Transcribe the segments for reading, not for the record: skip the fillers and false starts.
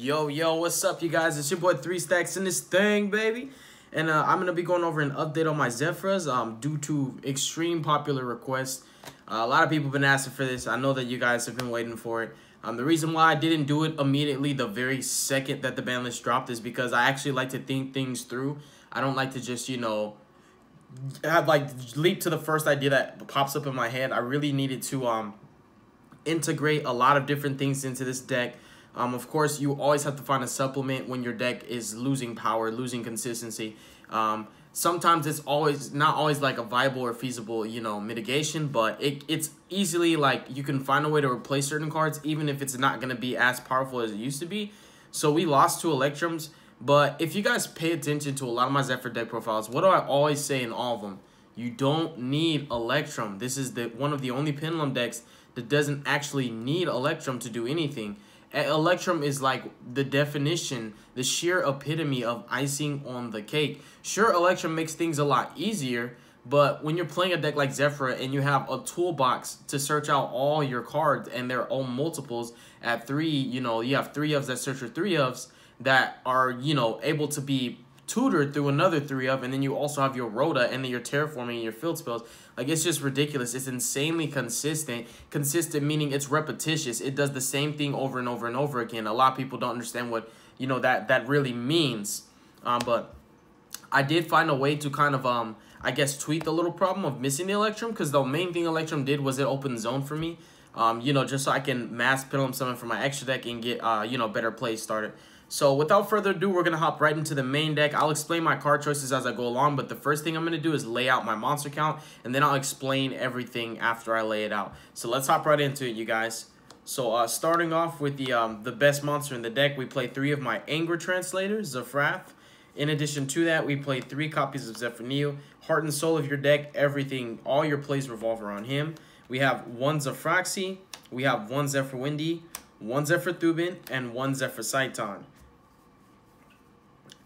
Yo, what's up, you guys? It's your boy 3 Stacks in this thing, baby. And I'm going to be going over an update on my Zefras due to extreme popular requests. A lot of people have been asking for this. I know that you guys have been waiting for it. The reason why I didn't do it immediately the very second that the ban list dropped is because I actually like to think things through. I don't like to just, have leap to the first idea that pops up in my head. I really needed to integrate a lot of different things into this deck. Of course, you always have to find a supplement when your deck is losing power, losing consistency. Sometimes it's not always like a viable or feasible, mitigation, but it's easily like you can find a way to replace certain cards, even if it's not going to be as powerful as it used to be. So we lost 2 Electrums, but if you guys pay attention to a lot of my Zefra deck profiles, what do I always say in all of them? You don't need Electrum. This is one of the only Pendulum decks that doesn't actually need Electrum to do anything. Electrum is like the definition, the sheer epitome of icing on the cake. Sure, Electrum makes things a lot easier, but when you're playing a deck like Zefra and you have a toolbox to search out all your cards and their own multiples at 3, you have 3 ofs that search for 3 ofs that are, able to be tutored through another 3 of, and then you also have your Rhoda and then your terraforming and your field spells. Like, it's just ridiculous. It's insanely consistent. Consistent meaning it's repetitious. It does the same thing over and over and over again. A lot of people don't understand what that really means. But I did find a way to kind of I guess tweak the little problem of missing the Electrum, because the main thing Electrum did was it opened zone for me. Just so I can mass Pendulum summon for my extra deck and get better plays started. So without further ado, we're going to hop right into the main deck. I'll explain my card choices as I go along, but the first thing I'm going to do is lay out my monster count, and then I'll explain everything after I lay it out. So let's hop right into it, you guys. So starting off with the best monster in the deck, we play 3 of my Anger Translators, Zefra. In addition to that, we play 3 copies of Zefra, Heart and Soul of your deck, all your plays revolve around him. We have 1 Zefraxi, we have 1 Zefra Windy, 1 Zefra Thubin, and 1 Zefra Saitan.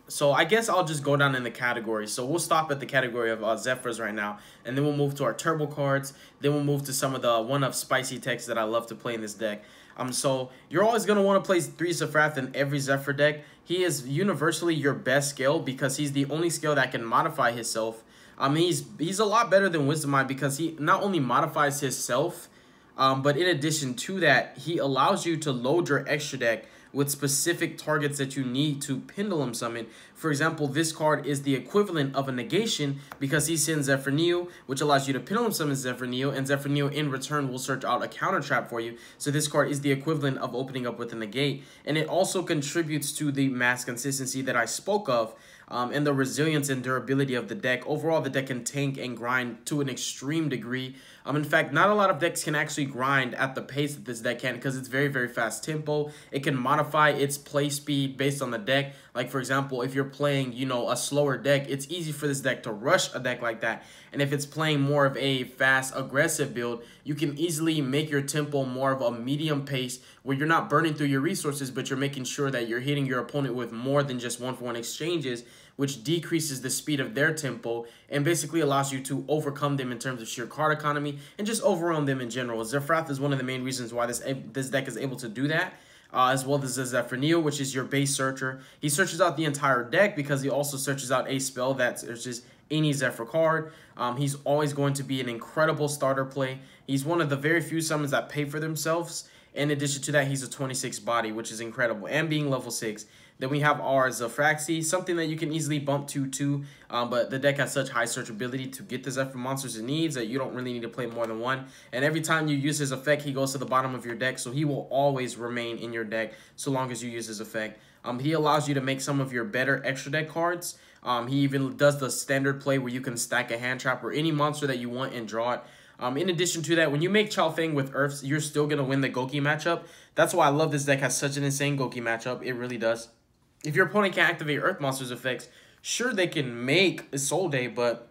So I guess I'll just go down in the categories. So we'll stop at the category of Zefras right now, and then we'll move to our turbo cards. Then we'll move to some of the one-of spicy techs that I love to play in this deck. So you're always going to want to play 3 Zefrath in every Zefra deck. He is universally your best scale because he's the only scale that can modify himself. He's a lot better than Wisdom Eye because he not only modifies himself, but in addition to that, he allows you to load your extra deck with specific targets that you need to Pendulum summon. For example, this card is the equivalent of a negation because he sends Zefra, which allows you to Pendulum summon Zefra, and Zefra in return will search out a counter trap for you. So this card is the equivalent of opening up with a negate. And it also contributes to the mass consistency that I spoke of, and the resilience and durability of the deck. Overall, the deck can tank and grind to an extreme degree. In fact, not a lot of decks can actually grind at the pace that this deck can because it's very, very fast tempo. It can modify its play speed based on the deck. Like, for example, if you're playing, a slower deck, it's easy for this deck to rush a deck like that. And if it's playing more of a fast, aggressive build, you can easily make your tempo more of a medium pace where you're not burning through your resources, but you're making sure that you're hitting your opponent with more than just 1-for-1 exchanges, which decreases the speed of their tempo and basically allows you to overcome them in terms of sheer card economy and just overwhelm them in general. Zefrath is one of the main reasons why this deck is able to do that, as well as Zefra, which is your base searcher. He searches out the entire deck because he also searches out a spell that searches any Zefra card. He's always going to be an incredible starter play. He's one of the very few summons that pay for themselves. In addition to that, he's a 26 body, which is incredible, and being level 6. Then we have our Zefraxi, something that you can easily bump to too, but the deck has such high searchability to get the Zefra monsters it needs that you don't really need to play more than 1. And every time you use his effect, he goes to the bottom of your deck, so he will always remain in your deck so long as you use his effect. He allows you to make some of your better extra deck cards. He even does the standard play where you can stack a hand trap or any monster that you want and draw it. In addition to that, when you make Chao Feng with Earths, you're still going to win the Goki matchup. That's why I love this deck has such an insane Goki matchup. It really does. If your opponent can activate Earth Monsters effects, sure, they can make a Soul Day, but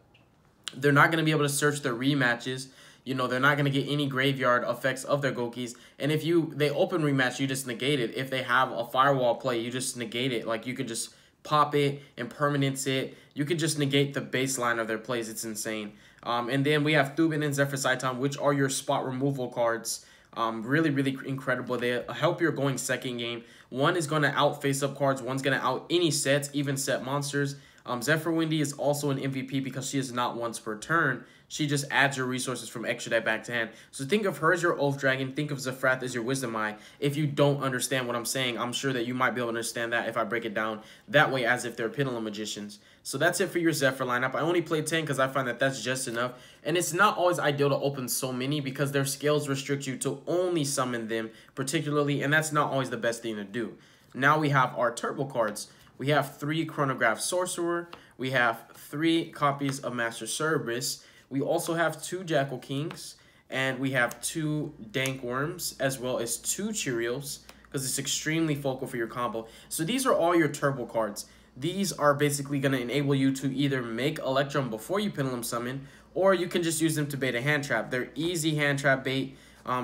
they're not going to be able to search their rematches. They're not going to get any graveyard effects of their Gokis. And if they open rematch, you just negate it. If they have a Firewall play, you just negate it. Like, you could just pop it and permanence it. You could just negate the baseline of their plays. It's insane. And then we have Thubin and Zefra Saitan, which are your spot removal cards. Really, really incredible. They help your going second game. One is going to out face-up cards. One's going to out any sets, even set monsters. Zefra Wendy is also an MVP because she is not once per turn. She just adds your resources from extra deck back to hand. So think of her as your Oath Dragon. Think of Zefrath as your Wisdom Eye. If you don't understand what I'm saying, I'm sure that you might be able to understand that if I break it down that way as if they're Pendulum Magicians. So that's it for your Zefra lineup. I only played 10 because I find that that's just enough. And it's not always ideal to open so many because their scales restrict you to only summon them particularly, and that's not always the best thing to do. Now we have our turbo cards. We have 3 Chronograph Sorcerer. We have 3 copies of Master Cerberus. We also have 2 Jackal Kings, and we have 2 Dank Worms, as well as 2 Cheerios, because it's extremely focal for your combo. So these are all your turbo cards. These are basically going to enable you to either make Electrum before you Pendulum Summon, or you can just use them to bait a hand trap. They're easy hand trap bait.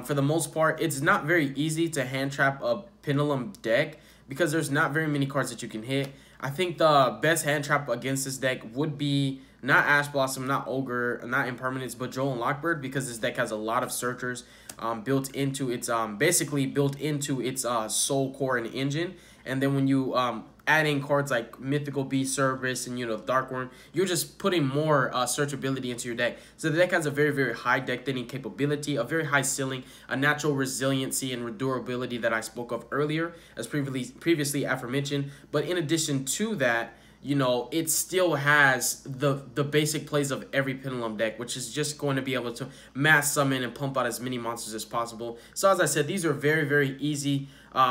For the most part, it's not very easy to hand trap a Pendulum deck because there's not very many cards that you can hit. I think the best hand trap against this deck would be not Ash Blossom, not Ogre, not Impermanence, but Joel and Lockbird, because this deck has a lot of searchers built into its basically built into its soul core and engine. And then when you add in cards like Mythical Beast, Cerberus, and Dark Worm, you're just putting more searchability into your deck. So the deck has a very, very high deck thinning capability, a very high ceiling, a natural resiliency and durability that I spoke of earlier, as previously aforementioned. But in addition to that, it still has the basic plays of every Pendulum deck, which is just going to be able to mass summon and pump out as many monsters as possible. So as I said, these are very, very easy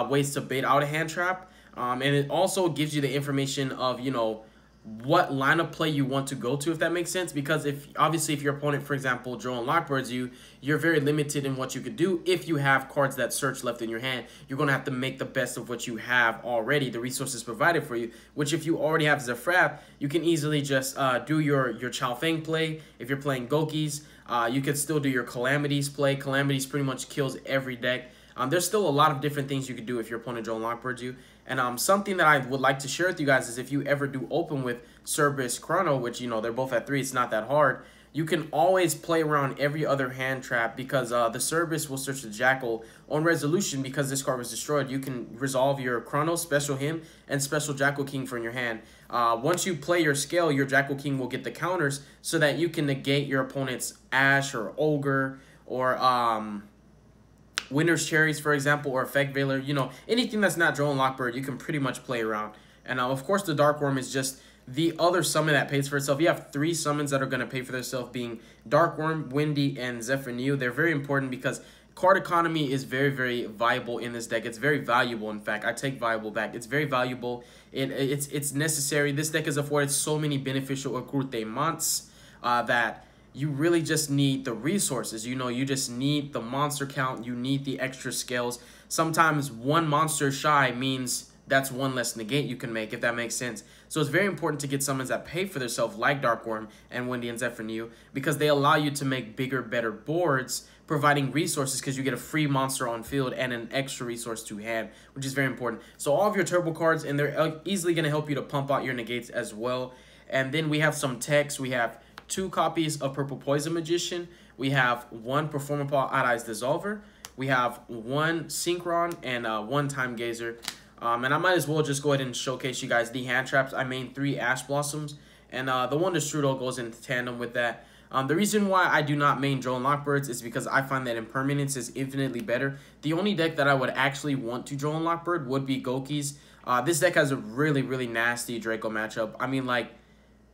ways to bait out a hand trap. And it also gives you the information of, what line of play you want to go to, if that makes sense. Because obviously if your opponent, for example, Joel and Lockbirds you're very limited in what you could do. If you have cards that search left in your hand, you're going to have to make the best of what you have already, the resources provided for you, which if you already have Zefra, you can easily just do your Chao Feng play. If you're playing Gokis, you could still do your Calamities play. Calamities pretty much kills every deck. There's still a lot of different things you could do if your opponent Joel and Lockbirds you. And something that I would like to share with you guys is if you ever do open with Cerberus Chrono, which, they're both at 3, it's not that hard, you can always play around every other hand trap because the Cerberus will search the Jackal on resolution because this card was destroyed. You can resolve your Chrono, special him, and special Jackal King from your hand. Once you play your scale, your Jackal King will get the counters so that you can negate your opponent's Ash or Ogre or Winter's Cherries, for example, or Effect Veiler. Anything that's not Joel and Lockbird, you can pretty much play around. And of course, the Dark Worm is just the other summon that pays for itself. You have 3 summons that are going to pay for themselves, being Dark Worm, Windy, and Zefra Neo. They're very important because card economy is very, very viable in this deck. It's very valuable, in fact. I take viable back. It's very valuable. It's necessary. This deck has afforded so many beneficial accoutrements that you really just need the resources. You just need the monster count. You need the extra scales. Sometimes one monster shy means that's one less negate you can make, if that makes sense. So it's very important to get summons that pay for themselves, like Dark Worm and Wendy and Zefra Neo, because they allow you to make bigger, better boards, providing resources because you get a free monster on field and an extra resource to hand, which is very important. So all of your turbo cards, and they're easily going to help you to pump out your negates as well. And then we have some techs. We have 2 copies of Purple Poison Magician. We have 1 Performapal Odd-Eyes Dissolver. We have 1 Synchron and 1 Time Gazer. And I might as well just go ahead and showcase you guys the hand traps. I main 3 Ash Blossoms, and the Wonder Strudel goes in tandem with that. The reason why I do not main Joel and Lockbirds is because I find that Impermanence is infinitely better. The only deck that I would actually want to Joel and Lockbird would be Gokis. This deck has a really, really nasty Draco matchup. I mean, like,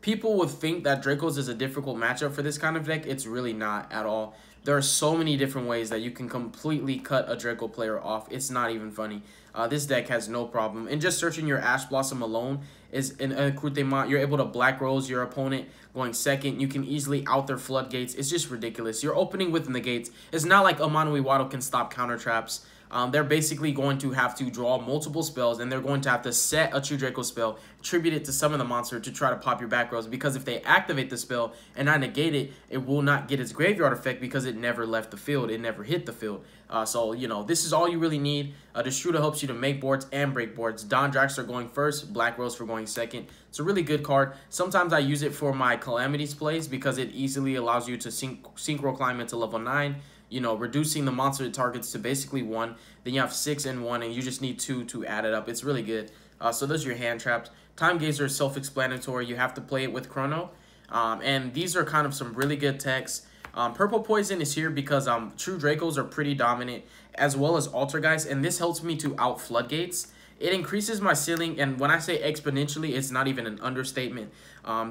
people would think that Dracos is a difficult matchup for this kind of deck. It's really not at all. There are so many different ways that you can completely cut a Draco player off. It's not even funny. This deck has no problem. And just searching your Ash Blossom alone is an accoutrement. You're able to Black Rose your opponent going second. You can easily out their floodgates. It's just ridiculous. You're opening with negates. It's not like Amano Iwado can stop counter traps. They're basically going to have to draw multiple spells, and they're going to have to set a True Draco spell, tribute it to summon the monster to try to pop your back rows, because if they activate the spell and not negate it, it will not get its graveyard effect because it never left the field. It never hit the field. So, this is all you really need. The Shooter helps you to make boards and break boards. Don Draxler going first, Black Rose for going second. It's a really good card. Sometimes I use it for my Calamities plays because it easily allows you to synchro climb into level 9. you know, reducing the monster targets to basically 1. Then you have 6 and 1, and you just need 2 to add it up. It's really good. So those are your hand traps. Time Gazer is self-explanatory. You have to play it with Chrono. And these are kind of some really good techs. Purple Poison is here because True Dracos are pretty dominant, as well as Altergeist, and this helps me to out Floodgates. It increases my ceiling, and when I say exponentially, it's not even an understatement.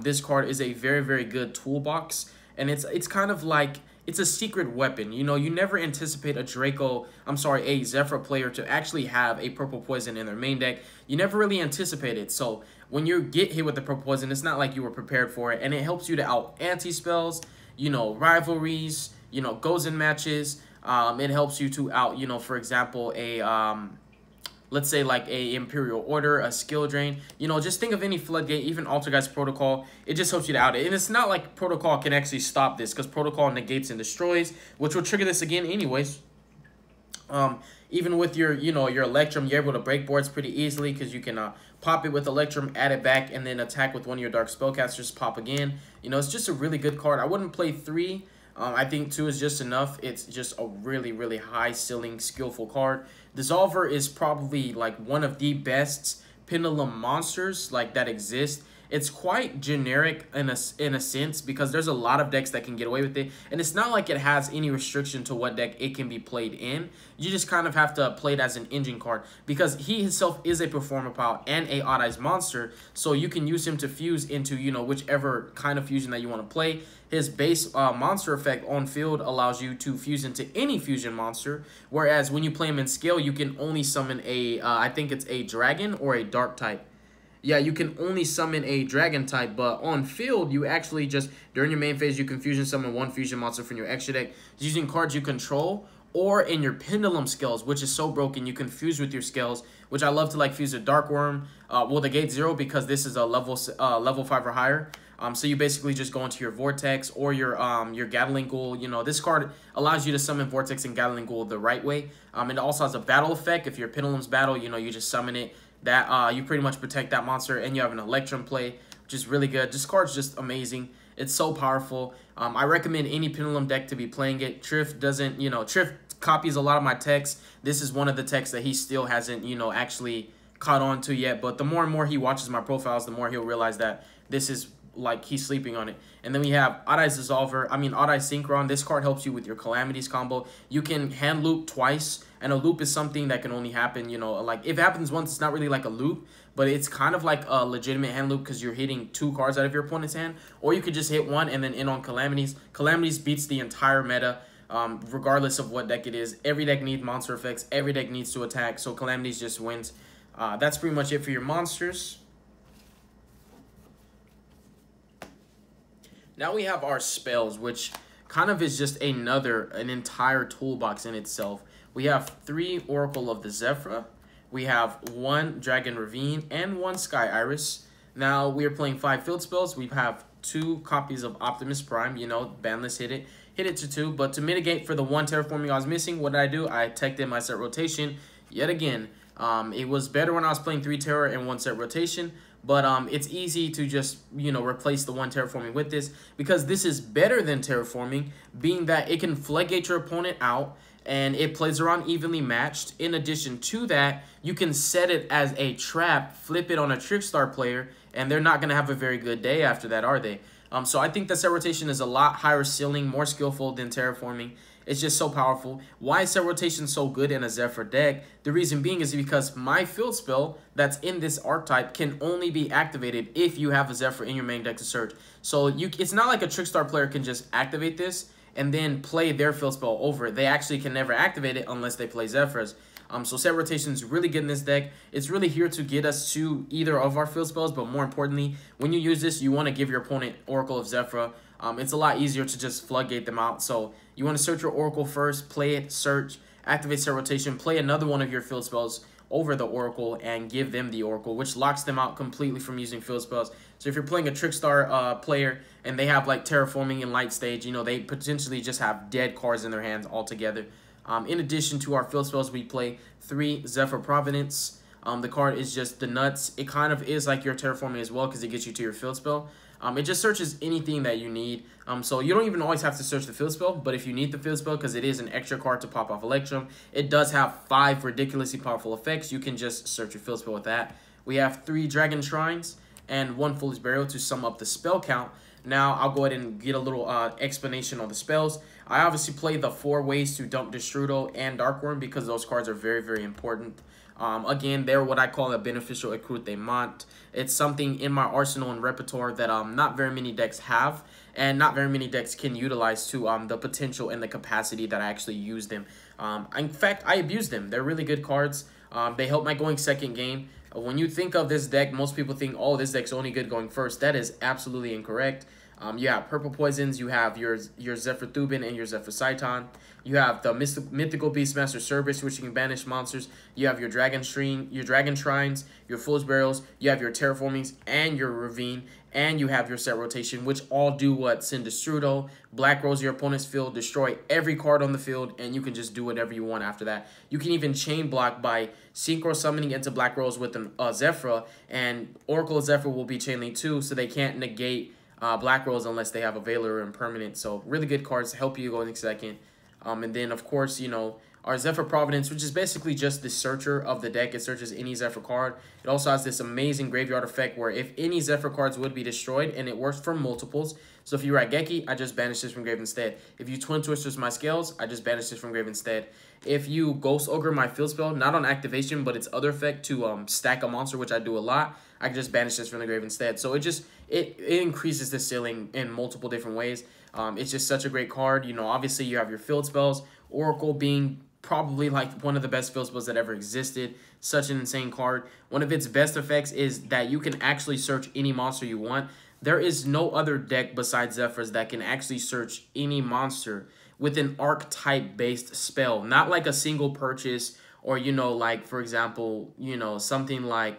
This card is a very, very good toolbox, and it's kind of like, it's a secret weapon. You know, you never anticipate a Zefra player to actually have a Purple Poison in their main deck. You never really anticipate it. So when you get hit with the Purple Poison, it's not like you were prepared for it, and it helps you to out anti-spells, you know, rivalries, you know, goes in matches. It helps you to out, you know, for example, let's say like a Imperial Order, a Skill Drain. You know, just think of any Floodgate, even Altergeist Protocol. It just helps you to out it. And it's not like Protocol can actually stop this, because Protocol negates and destroys, which will trigger this again anyways. Even with your, you know, your Electrum, you're able to break boards pretty easily, because you can pop it with Electrum, add it back, and then attack with one of your Dark Spellcasters, pop again. You know, it's just a really good card. I wouldn't play 3. I think 2 is just enough. It's just a really, really high ceiling, skillful card. Dissolver is probably like one of the best Pendulum monsters like that exist. It's quite generic in a sense, because there's a lot of decks that can get away with it, and it's not like it has any restriction to what deck it can be played in. You just kind of have to play it as an engine card, because he himself is a Performer Pile and a Odd-Eyes monster, so you can use him to fuse into, you know, whichever kind of fusion that you want to play. His base monster effect on field allows you to fuse into any fusion monster, whereas when you play him in scale, you can only summon a, I think it's a dragon or a dark type. Yeah, you can only summon a dragon type, but on field, you actually just, during your main phase, you can fusion summon 1 fusion monster from your extra deck using cards you control, or in your Pendulum Scales, which is so broken, you can fuse with your Scales, which I love to like fuse a Dark Worm, well, the Gate 0, because this is a level 5 or higher. So you basically just go into your Vortex or your Gatling Ghoul. You know, this card allows you to summon Vortex and Gatling Ghoul the right way. It also has a battle effect. If your Pendulum's battle, you know, you just summon it. That you pretty much protect that monster, and you have an Electrum play, which is really good. This card's just amazing. It's so powerful. I recommend any Pendulum deck to be playing it. Triff doesn't, you know, Triff copies a lot of my techs. This is one of the techs that he still hasn't, you know, actually caught on to yet. But the more and more he watches my profiles, the more he'll realize that this is like he's sleeping on it. And then we have Odd-Eyes Dissolver. Odd-Eyes Synchron. This card helps you with your Calamities combo. You can hand loop twice, and a loop is something that can only happen, you know, like if it happens once, it's not really like a loop, but it's kind of like a legitimate hand loop, because you're hitting 2 cards out of your opponent's hand. Or you could just hit 1 and then end on Calamities. Calamities beats the entire meta, regardless of what deck it is. Every deck needs monster effects. Every deck needs to attack, so Calamities just wins. That's pretty much it for your monsters. Now we have our spells, which kind of is just an entire toolbox in itself. We have 3 Oracle of the Zefra. We have 1 Dragon Ravine and 1 Sky Iris. Now we are playing 5 field spells. We have 2 copies of Optimus Prime. You know, banless hit it to 2. But to mitigate for the 1 terraforming I was missing, what did I do? I teched in my set rotation yet again. It was better when I was playing 3 terror and 1 set rotation. But it's easy to just, you know, replace the 1 terraforming with this, because this is better than terraforming, being that it can floodgate your opponent out, and it plays around evenly matched. In addition to that, you can set it as a trap, flip it on a Trickstar player, and they're not going to have a very good day after that, are they? So I think the set rotation is a lot higher ceiling, more skillful than terraforming. It's just so powerful. Why is set rotation so good in a Zefra deck? The reason being is because my field spell that's in this archetype can only be activated if you have a Zefra in your main deck to search. So it's not like a Trickstar player can just activate this and then play their field spell over it. They actually can never activate it unless they play Zefras. So set rotation is really good in this deck. It's really here to get us to either of our field spells, but more importantly, when you use this, you want to give your opponent Oracle of Zefra. It's a lot easier to just floodgate them out. So you want to search your Oracle first, play it, search, activate set rotation, play another one of your field spells over the Oracle, and give them the Oracle, which locks them out completely from using field spells. So if you're playing a Trickstar player and they have like Terraforming in light stage, you know, they potentially just have dead cards in their hands altogether. In addition to our field spells, we play 3 Zephyr Providence. The card is just the nuts. It kind of is like your Terraforming as well, because it gets you to your field spell. It just searches anything that you need. So you don't even always have to search the field spell, but if you need the field spell, because it is an extra card to pop off Electrum, it does have 5 ridiculously powerful effects. You can just search your field spell with that. We have 3 Dragon Shrines and 1 Foolish Burial to sum up the spell count. Now, I'll go ahead and get a little explanation on the spells. I obviously play the 4 ways to dump Destrudo and Darkworm because those cards are very, very important. Again, they're what I call a beneficial accoutrement. It's something in my arsenal and repertoire that not very many decks have, and not very many decks can utilize to the potential and the capacity that I actually use them. In fact, I abuse them. They're really good cards. They help my going second game. When you think of this deck, most people think, oh, this deck's only good going first. That is absolutely incorrect. You have Purple Poisons, you have your Zefra Thubin and your Zefra Saiton. You have the Mythical Beastmaster Cerberus, which you can banish monsters. You have your Dragon Shrines, your Foolish Burials. You have your Terraformings and your Ravine. And you have your Set Rotation, which all do what? Send Destrudo, Black Rose your opponent's field, destroy every card on the field, and you can just do whatever you want after that. You can even chain block by Synchro Summoning into Black Rose with an Zefra, and Oracle of Zefra will be chain link too, so they can't negate Black Rose unless they have a Veiler or Impermanent. So really good cards to help you go in second. And then, of course, you know, our Zefra Providence, which is basically just the searcher of the deck. It searches any Zefra card. It also has this amazing graveyard effect where if any Zefra cards would be destroyed, and it works for multiples. So if you write Geki, I just banish this from grave instead. If you Twin Twisters my Scales, I just banish this from grave instead. If you Ghost Ogre my field spell, not on activation, but its other effect to stack a monster, which I do a lot, I can just banish this from the grave instead. So it increases the ceiling in multiple different ways. It's just such a great card. You know, obviously you have your field spells, Oracle being probably like one of the best field spells that ever existed. Such an insane card. One of its best effects is that you can actually search any monster you want. There is no other deck besides Zefra's that can actually search any monster with an archetype based spell. Not like a single purchase or, you know, like, for example, you know, something like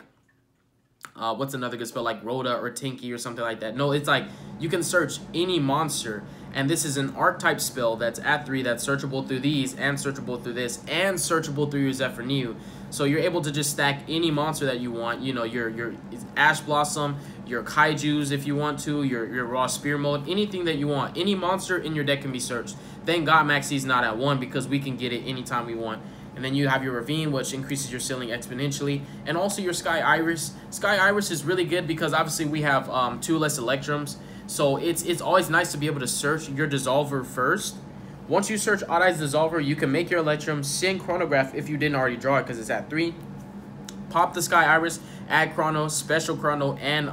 what's another good spell, like Rhoda or Tinky or something like that. No, it's like you can search any monster, and this is an archetype spell that's at 3 that's searchable through these, and searchable through this, and searchable through your Zefra New. So you're able to just stack any monster that you want. You know, your Ash Blossom, your Kaijus if you want to, your Raw Spear Mode, anything that you want. Any monster in your deck can be searched. Thank God Maxi's not at 1 because we can get it anytime we want. And then you have your Ravine, which increases your ceiling exponentially. And also your Sky Iris. Sky Iris is really good because obviously we have 2 less Electrums. So it's always nice to be able to search your Dissolver first. Once you search Odd Eyes Dissolver, you can make your Electrum, send Chronograph if you didn't already draw it because it's at 3. Pop the Sky Iris, add Chrono, Special Chrono, and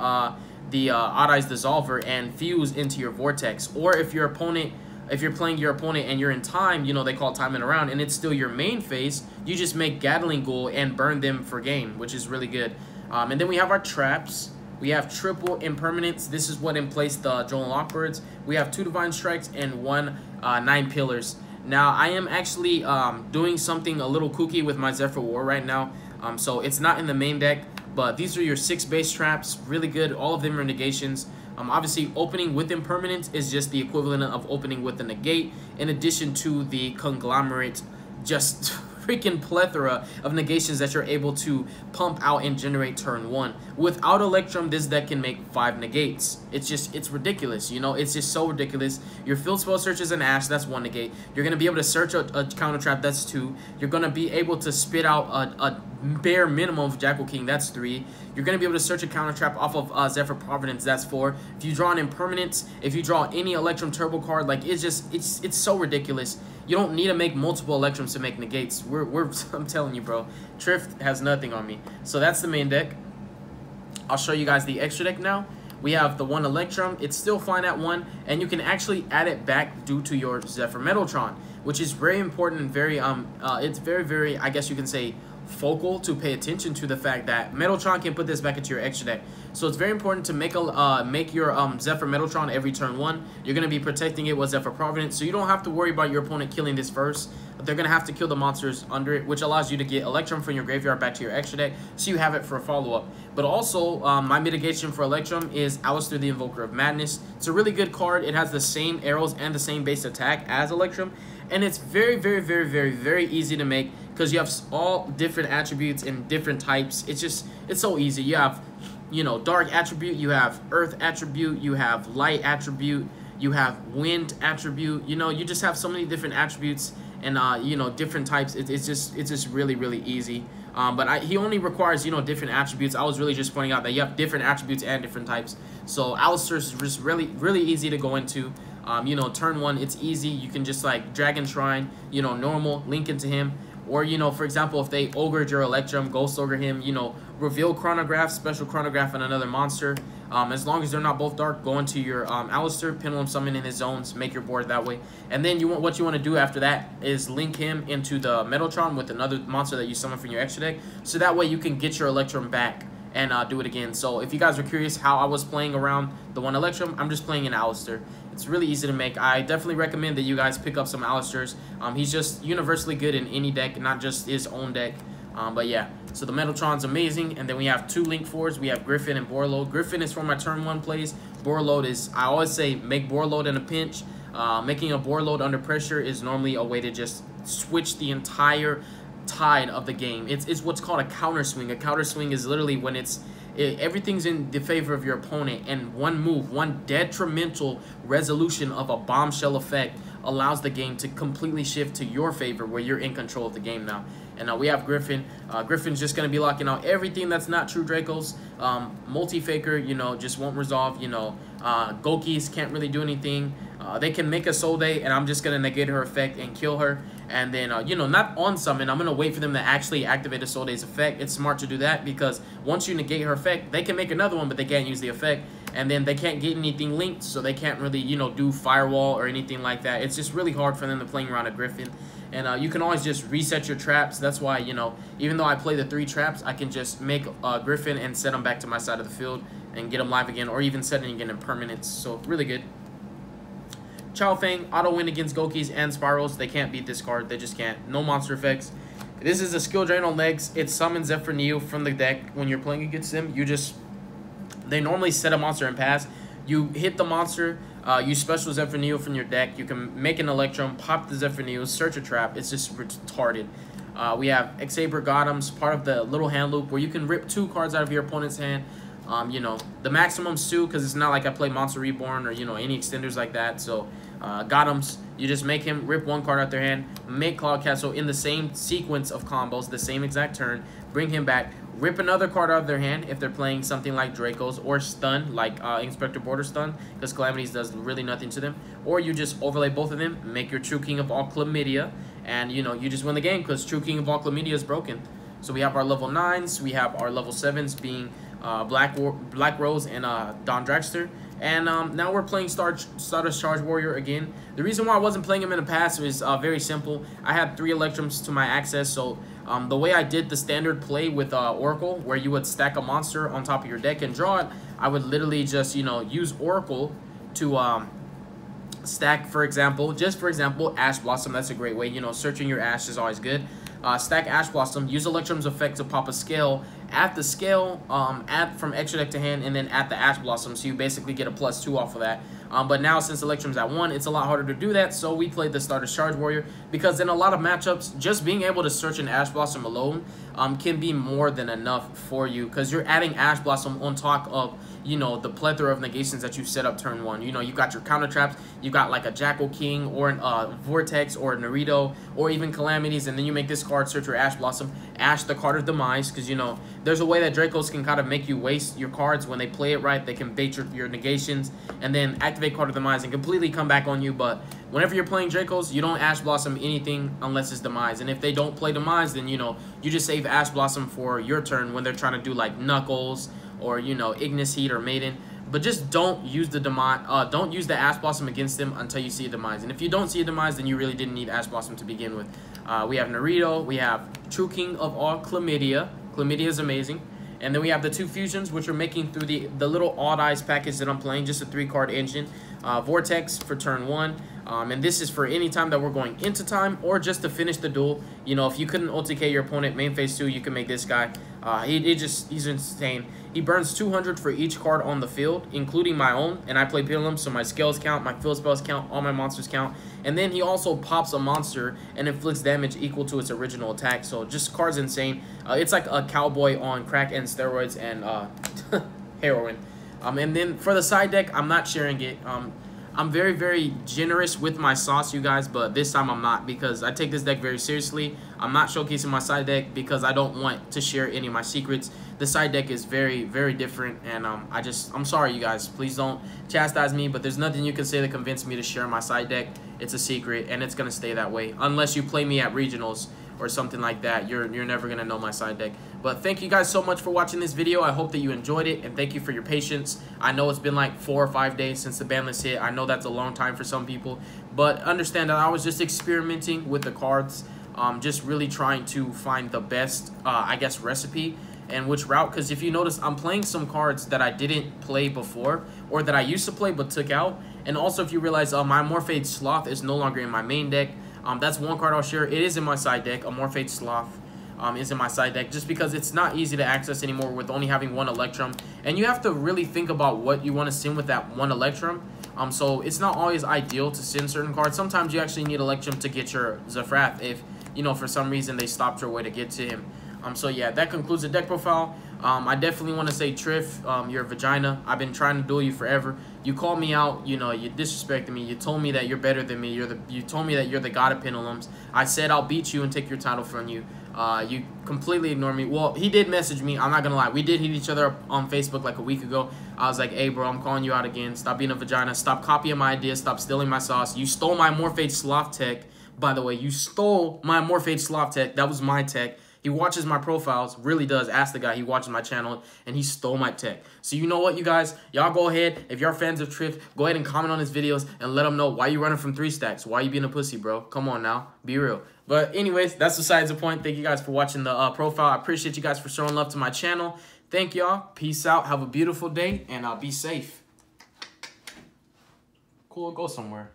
the Odd Eyes Dissolver, and fuse into your Vortex. Or if your opponent... If you're playing your opponent and you're in time, you know, they call it timing around, and it's still your main phase, you just make Gatling Ghoul and burn them for game, which is really good. And then we have our traps. We have triple Impermanence. This is what in place the Joel Lockbirds. We have 2 Divine Strikes and 1 9 Pillars. Now, I am actually doing something a little kooky with my Zefra War right now. So it's not in the main deck, but these are your 6 base traps. Really good. All of them are negations. Obviously, opening with Impermanence is just the equivalent of opening with a negate, in addition to the conglomerate, just freaking plethora of negations that you're able to pump out and generate turn 1. Without Electrum, this deck can make 5 negates. It's ridiculous, you know? It's just so ridiculous. Your field spell search is an Ash, that's 1 negate. You're going to be able to search a counter trap, that's 2. You're going to be able to spit out a bare minimum of Jackal King, that's 3. You're going to be able to search a counter trap off of Zefra Providence, that's 4. If you draw an Impermanence, if you draw any Electrum Turbo card, like, it's so ridiculous. You don't need to make multiple Electrums to make negates. I'm telling you, bro. Trift has nothing on me. So that's the main deck. I'll show you guys the extra deck now. We have the 1 Electrum. It's still fine at 1, and you can actually add it back due to your Zefra Metaltron, which is very important and very it's very, I guess you can say, focal to pay attention to the fact that Metaltron can put this back into your extra deck. So it's very important to make your Zefra Metaltron every turn 1. You're going to be protecting it with Zefra Providence, so you don't have to worry about your opponent killing this first. But they're going to have to kill the monsters under it, which allows you to get Electrum from your graveyard back to your extra deck, so you have it for a follow-up. But also, my mitigation for Electrum is Alistair the Invoker of Madness. It's a really good card. It has the same arrows and the same base attack as Electrum, and it's very easy to make because you have all different attributes and different types. It's so easy. You have you know, dark attribute, you have earth attribute, you have light attribute, you have wind attribute. You know, you just have so many different attributes and you know, different types. It's just really easy. But he only requires, you know, different attributes. I was really just pointing out that you have different attributes and different types. So Alistair's just really easy to go into. You know, turn 1, it's easy. You can just like Dragon Shrine, you know, normal, link into him. Or, you know, for example, if they ogred your Electrum, Ghost Ogre him, you know, reveal Chronograph, Special Chronograph, and another monster. As long as they're not both dark, go into your Alistair, Pendulum Summon in his zones, make your board that way. And then what you want to do after that is link him into the Metaltron with another monster that you summon from your extra deck. So that way you can get your Electrum back and do it again. So if you guys are curious how I was playing around the one Electrum, I'm just playing an Alistair. It's really easy to make. I definitely recommend that you guys pick up some Alistairs. He's just universally good in any deck, not just his own deck. But yeah, so the Metaltron's amazing. And then we have 2 Link 4s. We have Griffin and Borreload. Griffin is for my turn 1 plays. Borreload is, I always say, make Borreload in a pinch. Making a Borreload under pressure is normally a way to just switch the entire tide of the game. It's what's called a counter swing. A counter swing is literally when everything's in the favor of your opponent, and one move, one detrimental resolution of a bombshell effect allows the game to completely shift to your favor, where you're in control of the game now. And we have Griffin. Griffin's just going to be locking out everything that's not true Dracos. Multi-Faker, you know, just won't resolve. You know, Gokis can't really do anything. They can make a Soul Day, and I'm just going to negate her effect and kill her. And then, you know, not on summon. I'm going to wait for them to actually activate a Soul Day's effect. It's smart to do that because once you negate her effect, they can make another one, but they can't use the effect. And then they can't get anything linked, so they can't really, you know, do Firewall or anything like that. It's just really hard for them to playing around a Griffin. And you can always just reset your traps. That's why, you know, even though I play the 3 traps, I can just make Griffin and set them back to my side of the field and get them live again, or even set it again in permanence. So really good. Chao Feng, auto win against Gokis and Spirals. They can't beat this card. They just can't. No monster effects. This is a skill drain on legs. It summons Zefra Neo from the deck. When you're playing against them, they normally set a monster and pass. You hit the monster, you special Zefra Neo from your deck. You can make an Electrum, pop the Zefra Neo, search a trap. It's just retarded. We have Xaber Gothams, part of the little hand loop where you can rip 2 cards out of your opponent's hand. You know, the maximum's 2 because it's not like I play Monster Reborn or, you know, any extenders like that. So, Gothams, you just make him rip 1 card out their hand, make Cloud Castle in the same sequence of combos, the same exact turn, bring him back, rip another card out of their hand if they're playing something like Dracos, or Stun, like Inspector Border Stun, because Calamities does really nothing to them. Or you just overlay both of them, make your True King of all Chlamydia, and, you know, you just win the game because True King of all Chlamydia is broken. So we have our level 9s, we have our level 7s being Black Rose and Don Dragster. And now we're playing Stardust Charge Warrior again. The reason why I wasn't playing him in the past was very simple. I had 3 Electrums to my access, so the way I did the standard play with Oracle, where you would stack a monster on top of your deck and draw it, I would literally just, you know, use Oracle to stack, for example, Ash Blossom. That's a great way. You know, searching your Ash is always good. Stack Ash Blossom, use Electrum's effect to pop a scale, add the scale, add from extra deck to hand, and then add the Ash Blossom, so you basically get a +2 off of that. But now since Electrum's at 1, it's a lot harder to do that, so we played the Stardust Charge Warrior, because in a lot of matchups, just being able to search an Ash Blossom alone can be more than enough for you, because you're adding Ash Blossom on top of, you know, the plethora of negations that you set up turn 1. You know, you got your counter traps, you got like a Jackal King, or an Vortex, or a Naruto, or even Calamities, and then you make this card, search your Ash Blossom, Ash the card of Demise, because, you know, there's a way that Dracos can kind of make you waste your cards when they play it right. They can bait your negations, and then activate card of Demise and completely come back on you. But whenever you're playing Dracos, you don't Ash Blossom anything unless it's Demise. And if they don't play Demise, then, you know, you just save Ash Blossom for your turn when they're trying to do like Knuckles, or, you know, Ignis Heat or Maiden. But just don't use the don't use the Ash Blossom against them until you see a Demise. And if you don't see a Demise, then you really didn't need Ash Blossom to begin with. We have Naruto, we have True King of all Chlamydia. Chlamydia is amazing. And then we have the 2 fusions, which are making through the little Odd Eyes package that I'm playing, just a 3-card engine. Vortex for turn 1. And this is for any time that we're going into time, or just to finish the duel. You know, if you couldn't ulticate your opponent main phase 2, you can make this guy. He's insane. He burns 200 for each card on the field, including my own, and I play Pendulum, so my scales count, my field spells count, all my monsters count. And then he also pops a monster and inflicts damage equal to its original attack. So just card's insane. It's like a cowboy on crack and steroids, and heroin. And then for the side deck, I'm not sharing it. I'm very, very generous with my sauce, you guys, but this time I'm not, because I take this deck very seriously. I'm not showcasing my side deck because I don't want to share any of my secrets. The side deck is very, very different, and I'm sorry, you guys. Please don't chastise me, but there's nothing you can say to convince me to share my side deck. It's a secret, and it's going to stay that way. Unless you play me at regionals or something like that, you're never going to know my side deck. But thank you guys so much for watching this video. I hope that you enjoyed it, and thank you for your patience. I know it's been like 4 or 5 days since the ban list hit. I know that's a long time for some people, but understand that I was just experimenting with the cards, just really trying to find the best, I guess, recipe and which route. Because if you notice, I'm playing some cards that I didn't play before, or that I used to play but took out. And also, if you realize, my Morphade Sloth is no longer in my main deck. That's one card I'll share. It is in my side deck. A Morphade Sloth is in my side deck, just because it's not easy to access anymore with only having 1 Electrum. And you have to really think about what you want to send with that 1 Electrum. So it's not always ideal to send certain cards. Sometimes you actually need Electrum to get your Zefra if, you know, for some reason they stopped your way to get to him. So yeah, that concludes the deck profile. I definitely want to say, Triff, you're a vagina. I've been trying to duel you forever. You called me out, you know, you disrespected me. You told me that you're better than me. You told me that you're the god of pendulums. I said I'll beat you and take your title from you. You completely ignored me. Well, he did message me. I'm not gonna lie. We did hit each other up on Facebook like a week ago. I was like, hey, bro, I'm calling you out again. Stop being a vagina. Stop copying my ideas. Stop stealing my sauce. You stole my Morphade Sloth tech. By the way, you stole my Morphade Sloth tech. That was my tech. He watches my profiles, really does. Ask the guy. He watches my channel, and he stole my tech. So you know what, you guys? Y'all go ahead. If you're fans of Triff, go ahead and comment on his videos and let him know why you running from 3 stacks. Why you being a pussy, bro? Come on now. Be real. But anyways, that's besides the point. Thank you guys for watching the profile. I appreciate you guys for showing love to my channel. Thank y'all. Peace out. Have a beautiful day, and be safe. Cool. Go somewhere.